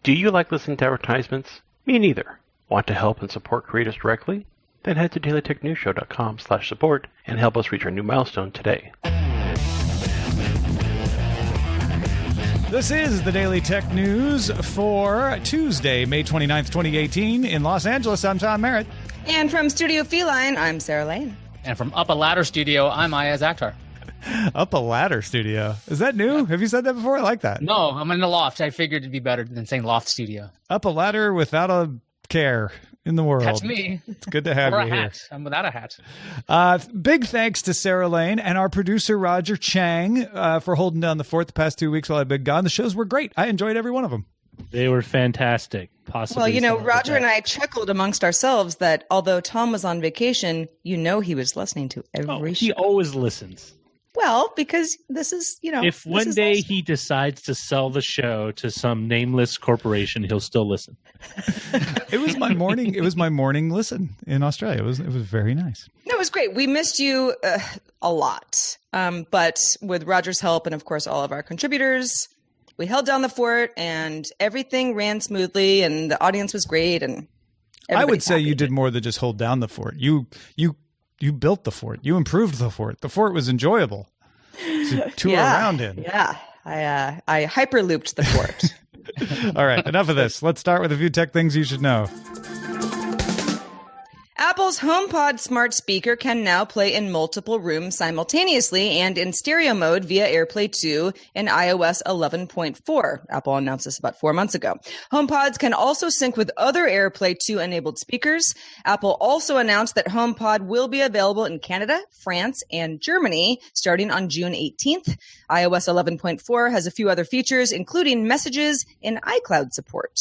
Do you like listening to advertisements? Me neither. Want to help and support creators directly? Then head to dailytechnewsshow.com/support and help us reach our new milestone today. This is the Daily Tech News for Tuesday, May 29th, 2018. In Los Angeles, I'm Tom Merritt. And from Studio Feline, I'm Sarah Lane. And from Up a Ladder Studio, I'm Iyaz Akhtar. Up a Ladder Studio. Is that new? Have you said that before? I like that. No, I'm in the loft. I figured it'd be better than saying loft studio. Up a ladder without a care in the world. That's me. It's good to have or you a here. hat. I'm without a hat. Big thanks to Sarah Lane and our producer, Roger Chang, for holding down the fort the past 2 weeks while I've been gone. The shows were great. I enjoyed every one of them. They were fantastic. Possibly. Well, Roger and I chuckled amongst ourselves that although Tom was on vacation, he was listening to every show. He always listens. Well, because this is, If one day he decides to sell the show to some nameless corporation, he'll still listen. It was my morning. It was my morning listen in Australia. It was very nice. No, it was great. We missed you a lot, but with Roger's help and of course all of our contributors, we held down the fort and everything ran smoothly, and the audience was great. And I would say you did more than just hold down the fort. You built the fort. You improved the fort. The fort was enjoyable to tour around in. Yeah, I hyperlooped the fort. All right, enough of this. Let's start with a few tech things you should know. Apple's HomePod smart speaker can now play in multiple rooms simultaneously and in stereo mode via AirPlay 2 in iOS 11.4. Apple announced this about 4 months ago. HomePods can also sync with other AirPlay 2 enabled speakers. Apple also announced that HomePod will be available in Canada, France, and Germany starting on June 18th. iOS 11.4 has a few other features, including messages and iCloud support.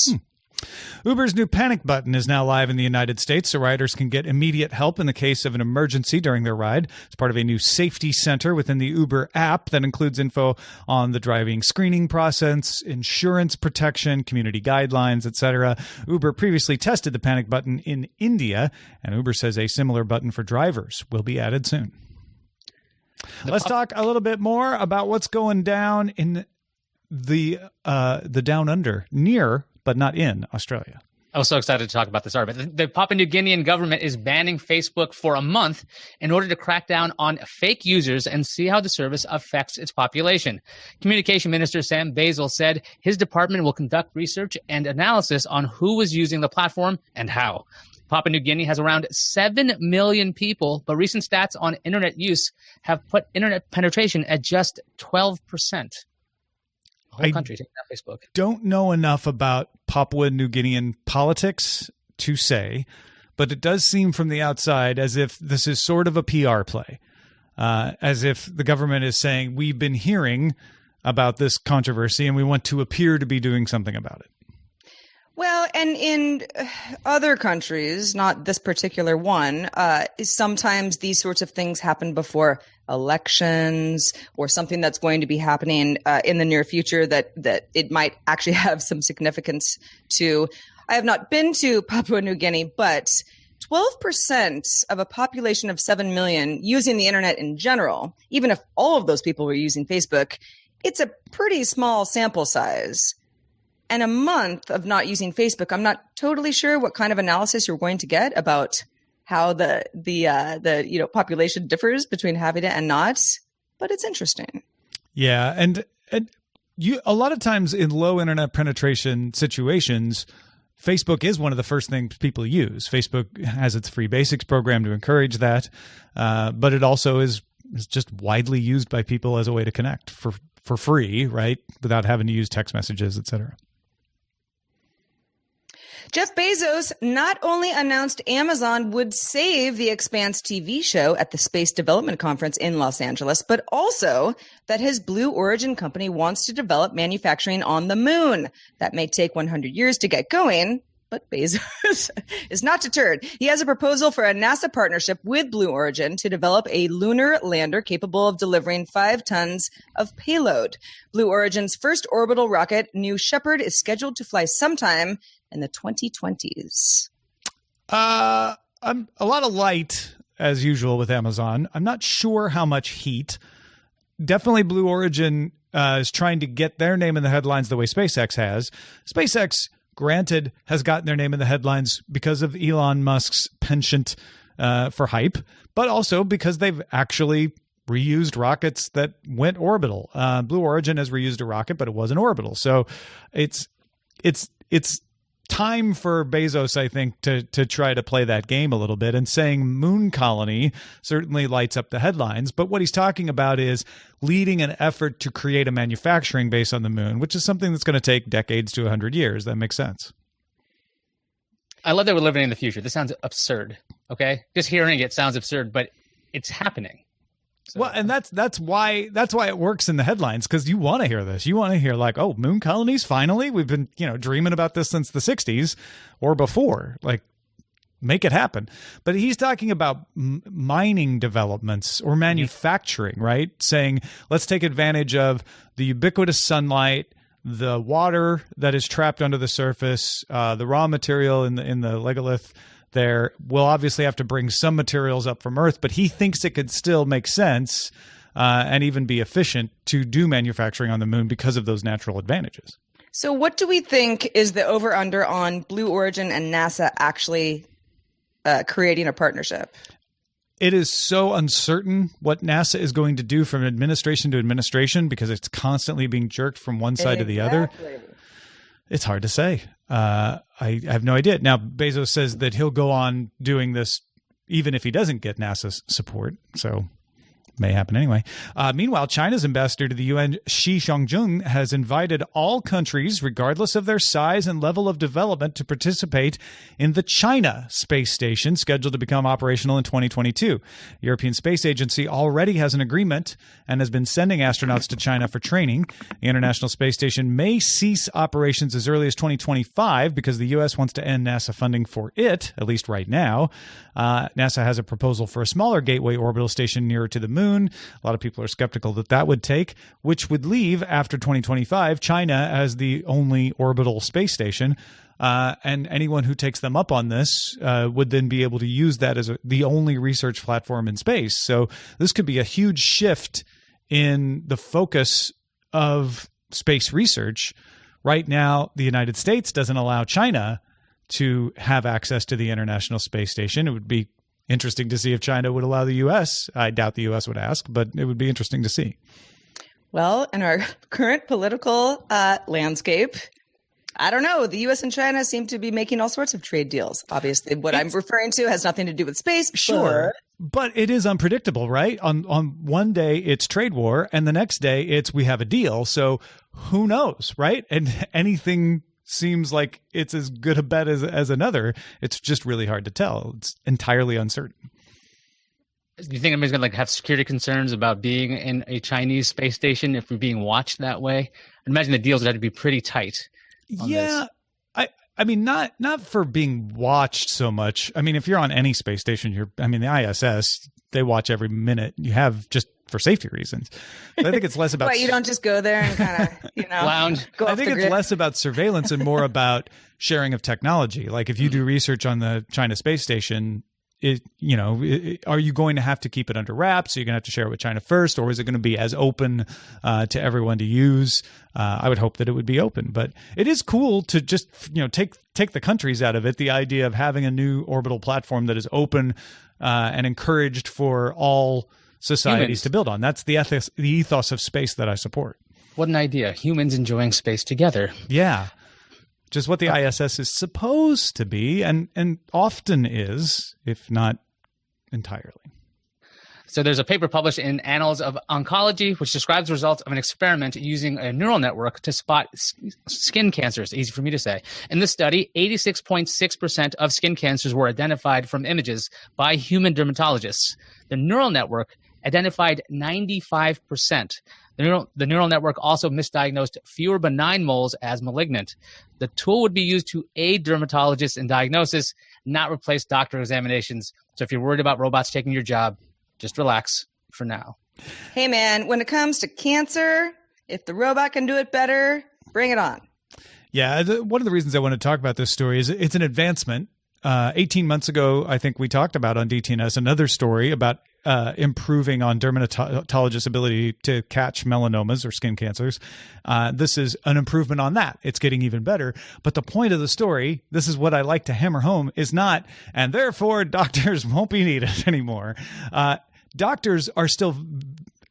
Uber's new panic button is now live in the United States, so riders can get immediate help in the case of an emergency during their ride. It's part of a new safety center within the Uber app that includes info on the driving screening process, insurance protection, community guidelines, etc. Uber previously tested the panic button in India, and Uber says a similar button for drivers will be added soon. Let's talk a little bit more about what's going down in the Down Under, near but not in Australia. I was so excited to talk about this article. The Papua New Guinean government is banning Facebook for a month in order to crack down on fake users and see how the service affects its population. Communication Minister Sam Bezos said his department will conduct research and analysis on who was using the platform and how. Papua New Guinea has around 7 million people, but recent stats on internet use have put internet penetration at just 12%. Whole country taking out Facebook. Don't know enough about Papua New Guinean politics to say, but it does seem from the outside as if this is sort of a PR play, as if the government is saying, we've been hearing about this controversy and we want to appear to be doing something about it. Well, and in other countries, not this particular one, sometimes these sorts of things happen before elections or something that's going to be happening in the near future that it might actually have some significance to. I have not been to Papua New Guinea, but 12% of a population of 7 million using the internet in general, even if all of those people were using Facebook, it's a pretty small sample size. And a month of not using Facebook, I'm not totally sure what kind of analysis you're going to get about how the population differs between having it and not, but it's interesting. Yeah, and you a lot of times in low internet penetration situations, Facebook is one of the first things people use. Facebook has its free basics program to encourage that, but it also is just widely used by people as a way to connect for free, right, without having to use text messages, etc. Jeff Bezos not only announced Amazon would save the Expanse TV show at the Space Development Conference in Los Angeles, but also that his Blue Origin company wants to develop manufacturing on the moon. That may take 100 years to get going, but Bezos is not deterred. He has a proposal for a NASA partnership with Blue Origin to develop a lunar lander capable of delivering 5 tons of payload. Blue Origin's first orbital rocket, New Shepard, is scheduled to fly sometime in the 2020s. A lot of light, as usual, with Amazon. I'm not sure how much heat. Definitely Blue Origin is trying to get their name in the headlines the way SpaceX has. SpaceX granted, has gotten their name in the headlines because of Elon Musk's penchant for hype, but also because they've actually reused rockets that went orbital. Blue Origin has reused a rocket, but it wasn't orbital. So it's time for Bezos, I think, to try to play that game a little bit. And saying moon colony certainly lights up the headlines. But what he's talking about is leading an effort to create a manufacturing base on the moon, which is something that's going to take decades to 100 years. That makes sense. I love that we're living in the future. This sounds absurd. Okay, just hearing it sounds absurd, but it's happening. So, well, and that's why it works in the headlines, because you want to hear this. You want to hear like, oh, moon colonies, finally. We've been, dreaming about this since the 60s or before. Like, make it happen. But he's talking about mining developments or manufacturing, right? Saying, let's take advantage of the ubiquitous sunlight, the water that is trapped under the surface, the raw material in the legolith. There, we'll obviously have to bring some materials up from Earth, but he thinks it could still make sense and even be efficient to do manufacturing on the moon because of those natural advantages. So what do we think is the over-under on Blue Origin and NASA actually creating a partnership? It is so uncertain what NASA is going to do from administration to administration because it's constantly being jerked from one side to the other. It's hard to say. I have no idea. Now, Bezos says that he'll go on doing this even if he doesn't get NASA's support. So may happen anyway. Meanwhile, China's ambassador to the UN, Shi Xiangjun, has invited all countries, regardless of their size and level of development, to participate in the China space station, scheduled to become operational in 2022. The European Space Agency already has an agreement and has been sending astronauts to China for training. The International Space Station may cease operations as early as 2025 because the U.S. wants to end NASA funding for it, at least right now. NASA has a proposal for a smaller gateway orbital station nearer to the moon. A lot of people are skeptical that would take, which would leave after 2025 China as the only orbital space station. And anyone who takes them up on this would then be able to use that as the only research platform in space. So this could be a huge shift in the focus of space research. Right now, the United States doesn't allow China to have access to the International Space Station. It would be interesting to see if China would allow the U.S. I doubt the U.S. would ask, but it would be interesting to see. Well, in our current political landscape, I don't know. The U.S. and China seem to be making all sorts of trade deals. Obviously, what I'm referring to has nothing to do with space. Sure. But it is unpredictable, right? On one day, it's trade war, and the next day, it's we have a deal. So who knows, right? And anything seems like it's as good a bet as another. It's just really hard to tell. It's entirely uncertain. Do you think anybody's going to have security concerns about being in a Chinese space station if we're being watched that way? I imagine the deals would have to be pretty tight. Yeah. I mean, not for being watched so much. I mean, if you're on any space station, the ISS, they watch every minute you have just for safety reasons. But I think it's less about... But you don't just go there and kind of, lounge. Go I think it's less about surveillance and more about sharing of technology. Like if you do research on the China space station, are you going to have to keep it under wraps? Are you going to have to share it with China first, or is it going to be as open to everyone to use? I would hope that it would be open, but it is cool to just take the countries out of it. The idea of having a new orbital platform that is open and encouraged for all societies to build on. That's the ethos of space that I support. What an idea! Humans enjoying space together. Yeah. Just what the ISS is supposed to be, and often is, if not entirely. So there's a paper published in Annals of Oncology, which describes the results of an experiment using a neural network to spot skin cancers. Easy for me to say. In this study, 86.6% of skin cancers were identified from images by human dermatologists. The neural network identified 95%. The neural network also misdiagnosed fewer benign moles as malignant. The tool would be used to aid dermatologists in diagnosis, not replace doctor examinations. So if you're worried about robots taking your job, just relax for now. Hey, man, when it comes to cancer, if the robot can do it better, bring it on. Yeah, one of the reasons I want to talk about this story is it's an advancement. 18 months ago, I think we talked about on DTNS another story about improving on dermatologists' ability to catch melanomas or skin cancers. This is an improvement on that. It's getting even better. But the point of the story, this is what I like to hammer home, is not, and therefore doctors won't be needed anymore. Doctors are still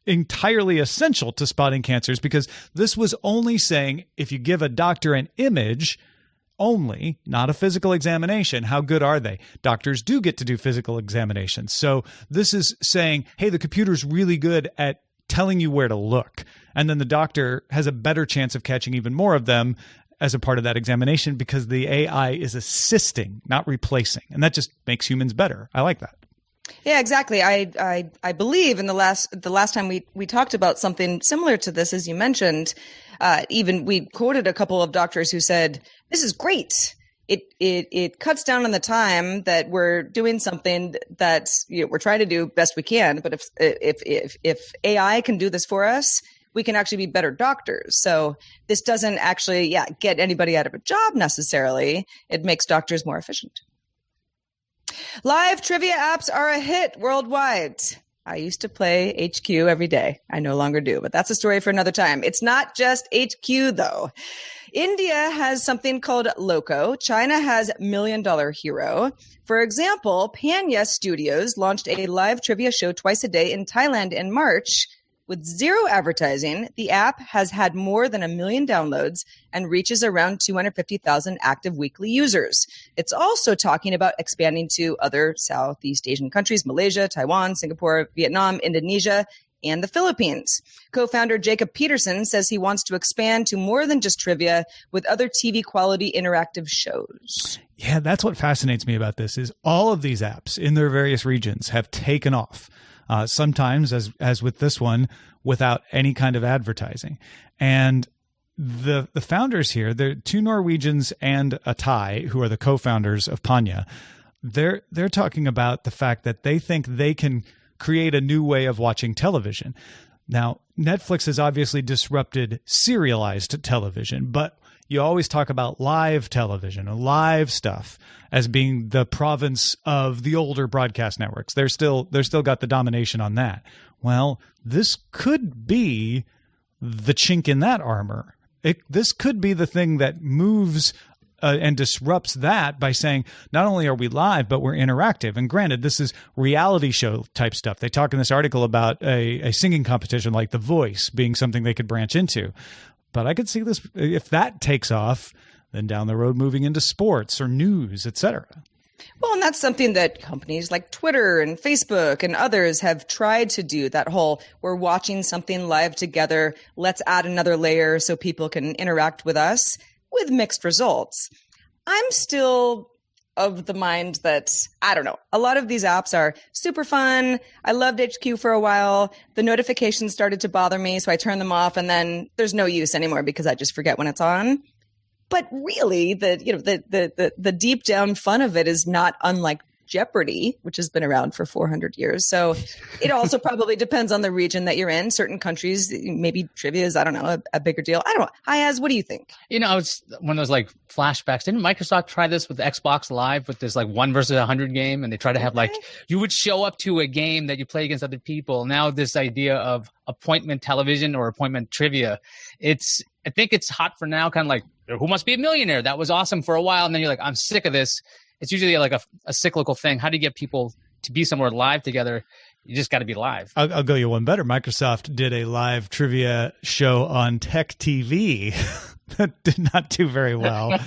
entirely essential to spotting cancers, because this was only saying if you give a doctor an image only, not a physical examination, how good are they? Doctors do get to do physical examinations. So this is saying, hey, the computer's really good at telling you where to look. And then the doctor has a better chance of catching even more of them as a part of that examination, because the AI is assisting, not replacing. And that just makes humans better. I like that. Yeah, exactly. I believe in the last time we talked about something similar to this, as you mentioned, even we quoted a couple of doctors who said, this is great. It cuts down on the time that we're doing something that we're trying to do best we can. But if AI can do this for us, we can actually be better doctors. So this doesn't actually, get anybody out of a job necessarily. It makes doctors more efficient. Live trivia apps are a hit worldwide. I used to play HQ every day. I no longer do, but that's a story for another time. It's not just HQ, though. India has something called Loco. China has $1 Million Hero. For example, Panya Studios launched a live trivia show twice a day in Thailand in March. With zero advertising, the app has had more than 1 million downloads and reaches around 250,000 active weekly users. It's also talking about expanding to other Southeast Asian countries, Malaysia, Taiwan, Singapore, Vietnam, Indonesia, and the Philippines. Co-founder Jacob Peterson says he wants to expand to more than just trivia with other TV quality interactive shows. Yeah, that's what fascinates me about this, is all of these apps in their various regions have taken off. Sometimes, as with this one, without any kind of advertising. And the founders here, they're 2 Norwegians and a Thai, who are the co-founders of Panya. They're talking about the fact that they think they can create a new way of watching television. Now, Netflix has obviously disrupted serialized television, but you always talk about live television and live stuff as being the province of the older broadcast networks. They're still got the domination on that. Well, this could be the chink in that armor. This could be the thing that moves and disrupts that by saying, not only are we live, but we're interactive. And granted, this is reality show type stuff. They talk in this article about a singing competition like The Voice being something they could branch into. But I could see this, if that takes off, then down the road moving into sports or news, etc. Well, and that's something that companies like Twitter and Facebook and others have tried to do, that whole, we're watching something live together, let's add another layer so people can interact with us, with mixed results. I'm still of the mind that, I don't know, a lot of these apps are super fun. I loved HQ for a while. The notifications started to bother me, so I turned them off, and then there's no use anymore because I just forget when it's on. But really, the deep down fun of it is not unlike Jeopardy, which has been around for 400 years. So it also probably depends on the region that you're in. Certain countries, maybe trivia is, I don't know, a bigger deal. I don't know. Iyaz, what do you think? It's one of those like flashbacks. Didn't Microsoft try this with Xbox Live with this like 1 versus 100 game? And they try to have like, you would show up to a game that you play against other people. Now this idea of appointment television or appointment trivia, I think it's hot for now, kind of like, who wants to be a millionaire? That was awesome for a while. And then you're like, I'm sick of this. It's usually like a cyclical thing. How do you get people to be somewhere live together? You just got to be live. I'll go you one better. Microsoft did a live trivia show on Tech TV that did not do very well.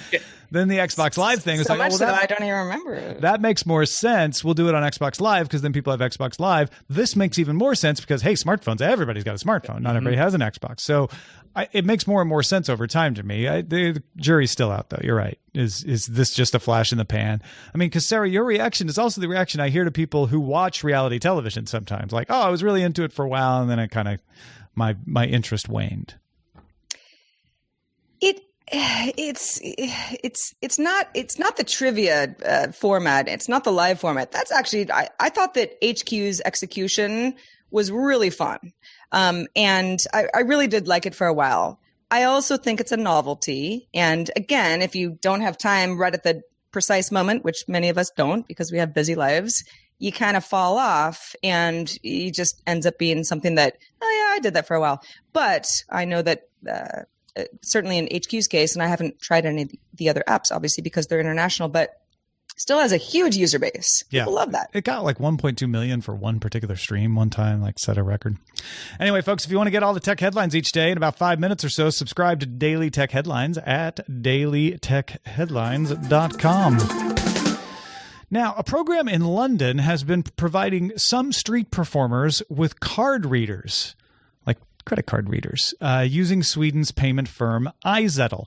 Then the Xbox Live thing was so like, much that I don't even remember it. That makes more sense. We'll do it on Xbox Live because then people have Xbox Live. This makes even more sense because, hey, smartphones, everybody's got a smartphone. Not everybody has an Xbox. So it makes more and more sense over time to me. The jury's still out, though. You're right. Is this just a flash in the pan? I mean, because, Sarah, your reaction is also the reaction I hear to people who watch reality television sometimes. Like, oh, I was really into it for a while, and then it kind of my interest waned. It's not the trivia format. It's not the live format. That's actually, I thought that HQ's execution was really fun. And I really did like it for a while. I also think it's a novelty. And again, if you don't have time right at the precise moment, which many of us don't because we have busy lives, you kind of fall off, and it just ends up being something that, oh yeah, I did that for a while. But I know that certainly in HQ's case, and I haven't tried any of the other apps, obviously, because they're international, but still has a huge user base. Yeah. People love that. It got like 1.2 million for one particular stream one time, like set a record. Anyway, folks, if you want to get all the tech headlines each day in about 5 minutes or so, subscribe to Daily Tech Headlines at dailytechheadlines.com. Now, a program in London has been providing some street performers with card readers, like credit card readers, using Sweden's payment firm Iyaz.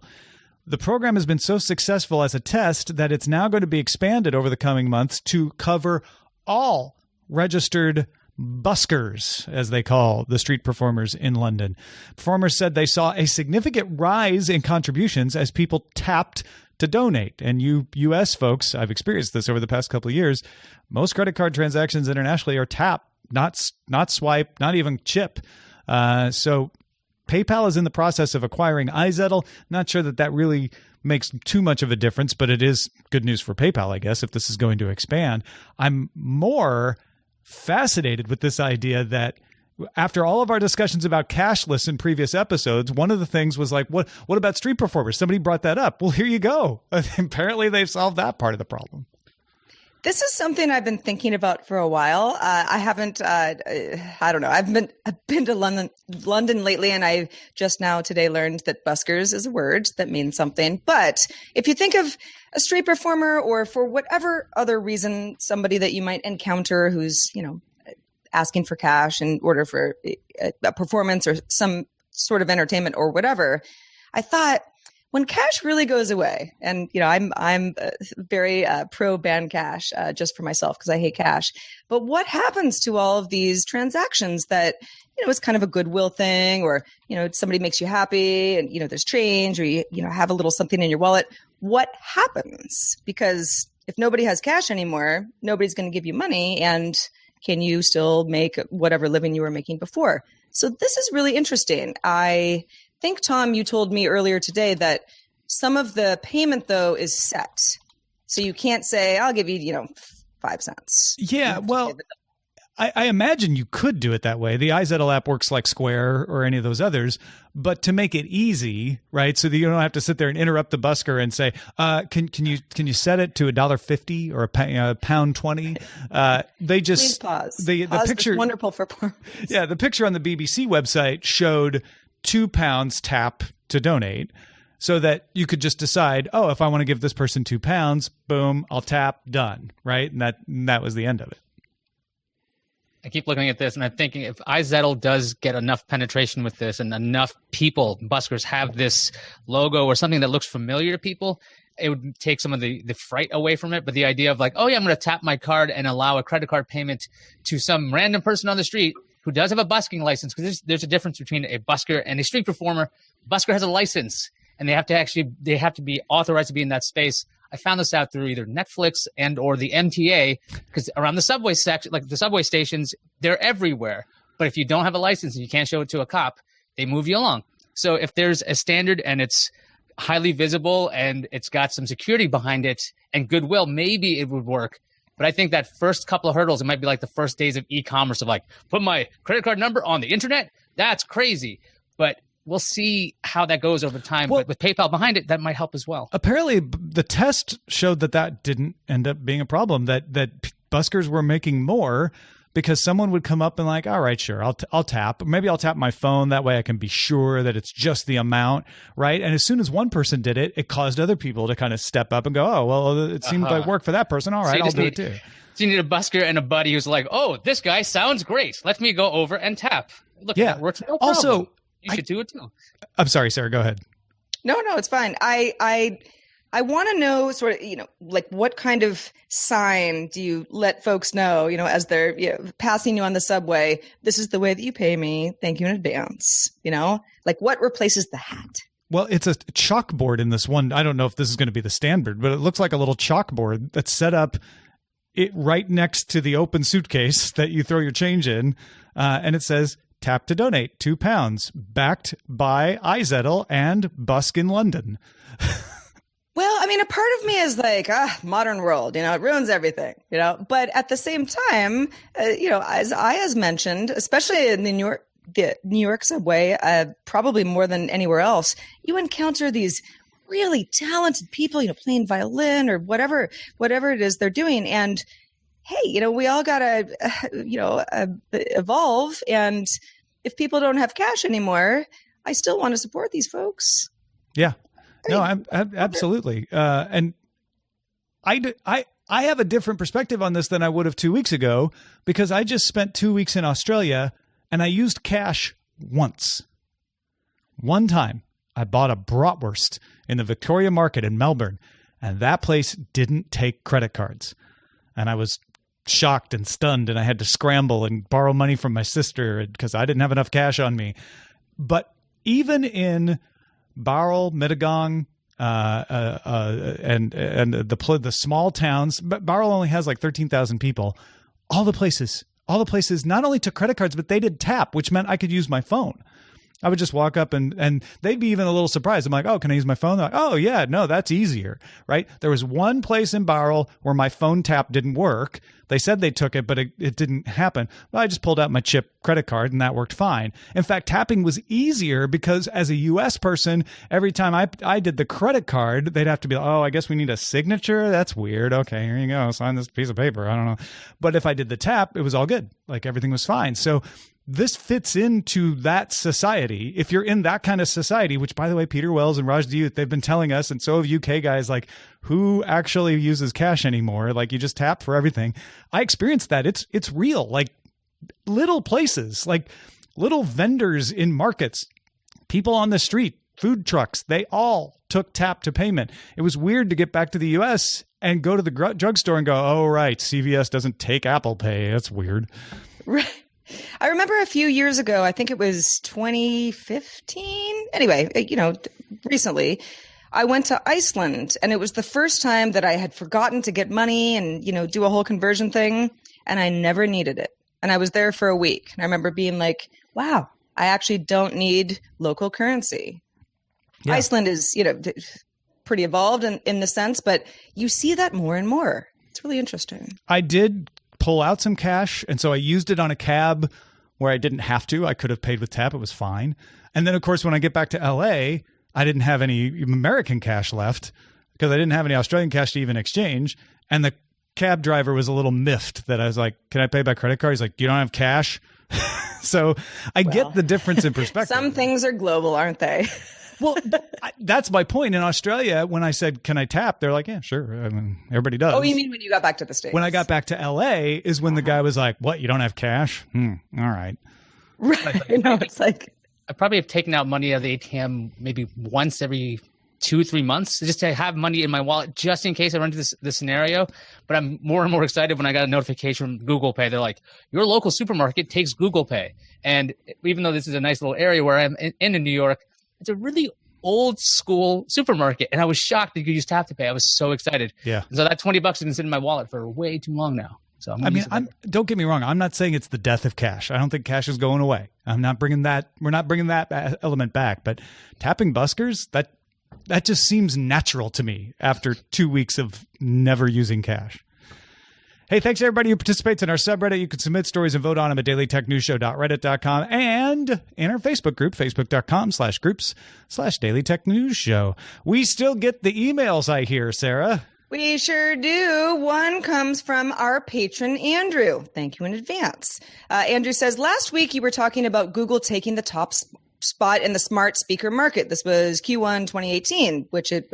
The program has been so successful as a test that it's now going to be expanded over the coming months to cover all registered buskers, as they call the street performers in London. Performers said they saw a significant rise in contributions as people tapped to donate. And you U.S. folks, I've experienced this over the past couple of years, most credit card transactions internationally are tap, not swipe, not even chip. So PayPal is in the process of acquiring Iyaz. Not sure that really makes too much of a difference, but it is good news for PayPal, I guess, if this is going to expand. I'm more fascinated with this idea that after all of our discussions about cashless in previous episodes, one of the things was like, what about street performers? Somebody brought that up. Well, here you go. Apparently they've solved that part of the problem. This is something I've been thinking about for a while. I haven't, I don't know. I've been to London lately, and I just now today learned that buskers is a word that means something. But if you think of a street performer, or for whatever other reason, somebody that you might encounter who's, asking for cash in order for a performance or some sort of entertainment or whatever, I thought, when cash really goes away, and I'm very pro ban cash just for myself because I hate cash. But what happens to all of these transactions that it's kind of a goodwill thing, or somebody makes you happy, and there's change, or you have a little something in your wallet? What happens? Because if nobody has cash anymore, nobody's going to give you money, and can you still make whatever living you were making before? So this is really interesting. I think, Tom, you told me earlier today that some of the payment, though, is set. So you can't say, I'll give you, 5 cents. Yeah, well, I imagine you could do it that way. The Iyaz app works like Square or any of those others. But to make it easy, right, so that you don't have to sit there and interrupt the busker and say, can you set it to $1.50 or £1.20? They just please pause. The pause picture, wonderful performance. Yeah, the picture on the BBC website showed £2 tap to donate, so that you could just decide, oh, if I want to give this person £2, boom, I'll tap, done, right? And that was the end of it. I keep looking at this and I'm thinking, if Iyaz does get enough penetration with this and enough people, buskers, have this logo or something that looks familiar to people, it would take some of the fright away from it. But the idea of like, oh yeah, I'm going to tap my card and allow a credit card payment to some random person on the street who does have a busking license, because there's a difference between a busker and a street performer. Busker has a license, and they have to be authorized to be in that space. I found this out through either Netflix and or the MTA, because around the subway section, like the subway stations, they're everywhere. But if you don't have a license and you can't show it to a cop, they move you along. So if there's a standard and it's highly visible and it's got some security behind it and goodwill, maybe it would work. But I think that first couple of hurdles, it might be like the first days of e-commerce of like, put my credit card number on the internet. That's crazy. But we'll see how that goes over time. Well, but with PayPal behind it, that might help as well. Apparently, the test showed that didn't end up being a problem, that buskers were making more because someone would come up and like, all right, sure, I'll tap. Maybe I'll tap my phone. That way I can be sure that it's just the amount, right? And as soon as one person did it, it caused other people to kind of step up and go, oh, well, it seemed like work for that person. All right, I'll do it too. So you need a busker and a buddy who's like, oh, this guy sounds great. Let me go over and tap. Look, that works. No problem. Also, you should do it too. I'm sorry, Sarah, go ahead. No, it's fine. I want to know sort of, like what kind of sign do you let folks know, as they're passing you on the subway, this is the way that you pay me. Thank you in advance. Like what replaces the hat? Well, it's a chalkboard in this one. I don't know if this is going to be the standard, but it looks like a little chalkboard that's set up right next to the open suitcase that you throw your change in. And it says, tap to donate £2, backed by Iyaz and Busk in London. Well, I mean, a part of me is like, modern world, it ruins everything, But at the same time, as Iyaz mentioned, especially in the New York subway, probably more than anywhere else, you encounter these really talented people, playing violin or whatever it is they're doing. And hey, we all gotta, evolve. And if people don't have cash anymore, I still want to support these folks. Yeah. I'm absolutely. And I have a different perspective on this than I would have 2 weeks ago, because I just spent 2 weeks in Australia and I used cash once. One time I bought a bratwurst in the Victoria Market in Melbourne, and that place didn't take credit cards. And I was shocked and stunned, and I had to scramble and borrow money from my sister because I didn't have enough cash on me. But even in Barrel, Mittagong, and the small towns. But Barrel only has like 13,000 people. All the places not only took credit cards, but they did tap, which meant I could use my phone. I would just walk up and they'd be even a little surprised. I'm like, oh, can I use my phone? They're like, oh, yeah, no, that's easier, right? There was one place in Barrel where my phone tap didn't work. They said they took it, but it didn't happen. Well, I just pulled out my chip credit card and that worked fine. In fact, tapping was easier because as a U.S. person, every time I did the credit card, they'd have to be like, oh, I guess we need a signature. That's weird. Okay, here you go. Sign this piece of paper. I don't know. But if I did the tap, it was all good. Like everything was fine. So this fits into that society. If you're in that kind of society, which by the way, Peter Wells and Raj Diyut, they've been telling us, and so have UK guys, like who actually uses cash anymore? Like you just tap for everything. I experienced that. It's real. Like little places, like little vendors in markets, people on the street, food trucks, they all took tap to payment. It was weird to get back to the US and go to the drugstore and go, oh, right, CVS doesn't take Apple Pay. That's weird. Right. I remember a few years ago, I think it was 2015. Anyway, recently, I went to Iceland, and it was the first time that I had forgotten to get money and, do a whole conversion thing, and I never needed it. And I was there for a week. And I remember being like, wow, I actually don't need local currency. Yeah. Iceland is, pretty evolved in the sense, but you see that more and more. It's really interesting. I did pull out some cash, and so I used it on a cab where I didn't have to. I could have paid with tap. It was fine. And then, of course, when I get back to LA, I didn't have any American cash left because I didn't have any Australian cash to even exchange. And the cab driver was a little miffed that I was like, can I pay by credit card? He's like, you don't have cash? So I get the difference in perspective. Some things are global, aren't they? Well, that's my point. In Australia, when I said, can I tap? They're like, yeah, sure. I mean, everybody does. Oh, you mean when you got back to the States? When I got back to LA is when the guy was like, what, you don't have cash? All right. Right. It's like, I probably have taken out money out of the ATM maybe once every 2-3 months just to have money in my wallet just in case I run into this scenario. But I'm more and more excited when I got a notification from Google Pay. They're like, your local supermarket takes Google Pay. And even though this is a nice little area where I'm in New York, it's a really old school supermarket. And I was shocked that you could use tap to pay. I was so excited. Yeah. And so that $20 has been sitting in my wallet for way too long now. So don't get me wrong. I'm not saying it's the death of cash. I don't think cash is going away. I'm not bringing that. We're not bringing that element back. But tapping buskers, that just seems natural to me after 2 weeks of never using cash. Hey, thanks to everybody who participates in our subreddit. You can submit stories and vote on them at dailytechnewsshow.reddit.com and in our Facebook group, facebook.com/groups/dailytechnewsshow. We still get the emails, I hear, Sarah. We sure do. One comes from our patron, Andrew. Thank you in advance. Andrew says, last week you were talking about Google taking the top spot in the smart speaker market. This was Q1 2018, which it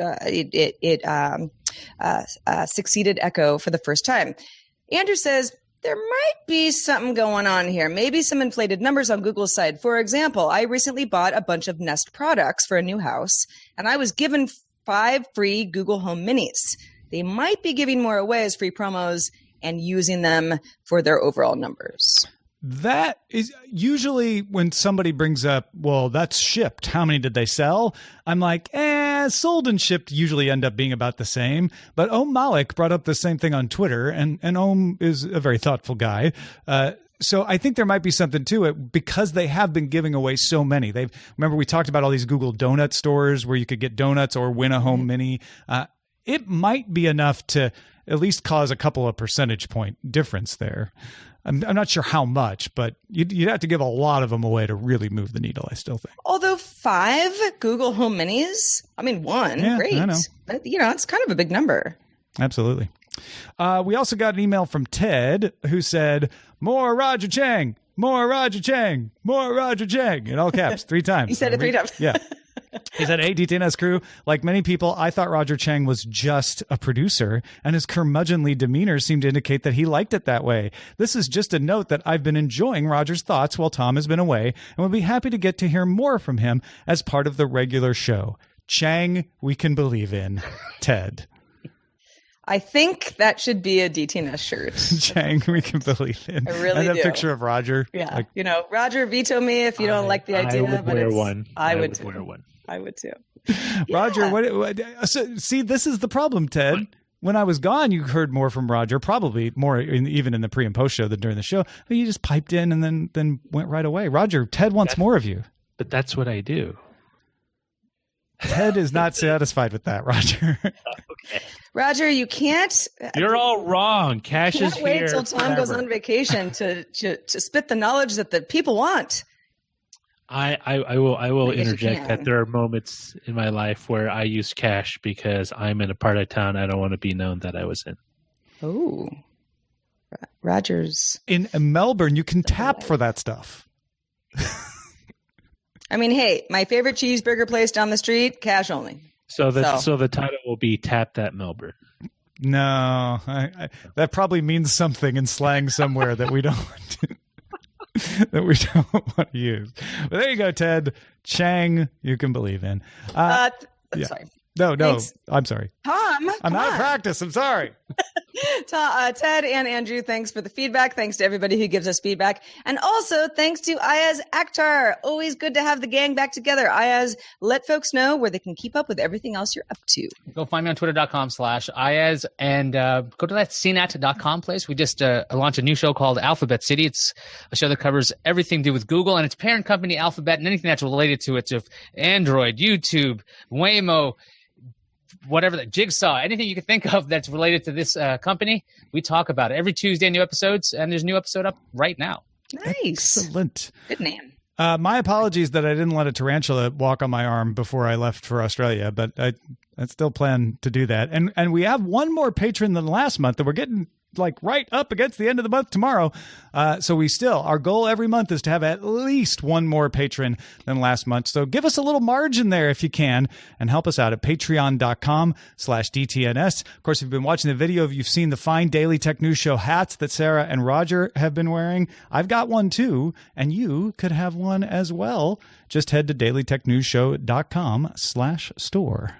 succeeded Echo for the first time. Andrew says, there might be something going on here. Maybe some inflated numbers on Google's side. For example, I recently bought a bunch of Nest products for a new house, and I was given 5 free Google Home Minis. They might be giving more away as free promos and using them for their overall numbers. That is usually when somebody brings up, well, that's shipped. How many did they sell? I'm like, sold and shipped usually end up being about the same. But Malik brought up the same thing on Twitter, and Om is a very thoughtful guy. So I think there might be something to it because they have been giving away so many. Remember we talked about all these Google donut stores where you could get donuts or win a home mini. It might be enough to at least cause a couple of percentage point difference there. I'm not sure how much, but you'd have to give a lot of them away to really move the needle, I still think. Although 5 Google Home Minis, I mean, 1, great. I know. But, it's kind of a big number. Absolutely. We also got an email from Ted who said, more Roger Chang, more Roger Chang, more Roger Chang, in all caps, 3 times. He said it 3 times. Yeah. He said, hey, DTNS crew, like many people, I thought Roger Chang was just a producer, and his curmudgeonly demeanor seemed to indicate that he liked it that way. This is just a note that I've been enjoying Roger's thoughts while Tom has been away, and will be happy to get to hear more from him as part of the regular show. Chang, we can believe in. Ted. I think that should be a DTNS shirt. Chang, we can believe in. I really do. And a do. picture of Roger. Yeah. Roger, veto me if you don't like the idea. I would wear one. I would wear one. I would too. Roger, what see, this is the problem, Ted. What? When I was gone, you heard more from Roger, probably more even in the pre and post show than during the show. But you just piped in and then went right away. Roger, Ted wants more of you. But that's what I do. Ted is not satisfied with that, Roger. Okay. Roger, you can't. You're all wrong. Cash is here. Wait till Tom goes on vacation to spit the knowledge that the people want. I will interject that there are moments in my life where I use cash because I'm in a part of town I don't want to be known that I was in. Oh, Roger's in Melbourne. You can tap for that stuff. I mean, hey, my favorite cheeseburger place down the street, cash only. So the title will be Tap That Melbourne. No, that probably means something in slang somewhere that we don't want to. That we don't want to use. But there you go, Ted. Chang, you can believe in. Sorry. No, Thanks. I'm sorry. Tom, I'm out of practice. I'm sorry. Ted and Andrew, thanks for the feedback. Thanks to everybody who gives us feedback. And also thanks to Iyaz Akhtar. Always good to have the gang back together. Iyaz, let folks know where they can keep up with everything else you're up to. Go find me on twitter.com/Iyaz and go to that cnet.com place. We just launched a new show called Alphabet City. It's a show that covers everything to do with Google and its parent company, Alphabet, and anything that's related to it. So Android, YouTube, Waymo, whatever, the Jigsaw, anything you can think of that's related to this company, we talk about it every Tuesday. New episodes, and there's a new episode up right now. Nice, excellent, good name. My apologies that I didn't let a tarantula walk on my arm before I left for Australia, but I still plan to do that. And we have one more patron than last month that we're getting like right up against the end of the month tomorrow. So our goal every month is to have at least one more patron than last month. So give us a little margin there if you can and help us out at patreon.com/DTNS. Of course, if you've been watching the video, if you've seen the fine Daily Tech News Show hats that Sarah and Roger have been wearing, I've got one too, and you could have one as well. Just head to dailytechnewsshow.com/store.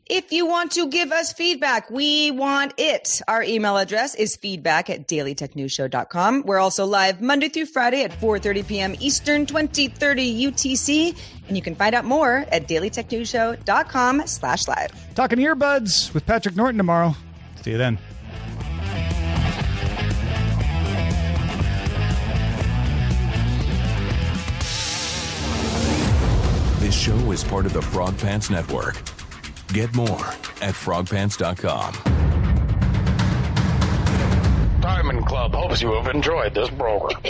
If you want to give us feedback, we want it. Our email address is feedback@dailytechnewsshow.com. We're also live Monday through Friday at 4:30 p.m. Eastern, 2030 UTC. And you can find out more at dailytechnewsshow.com/live. Talking earbuds with Patrick Norton tomorrow. See you then. This show is part of the Frog Pants Network. Get more at frogpants.com. Diamond Club hopes you have enjoyed this program.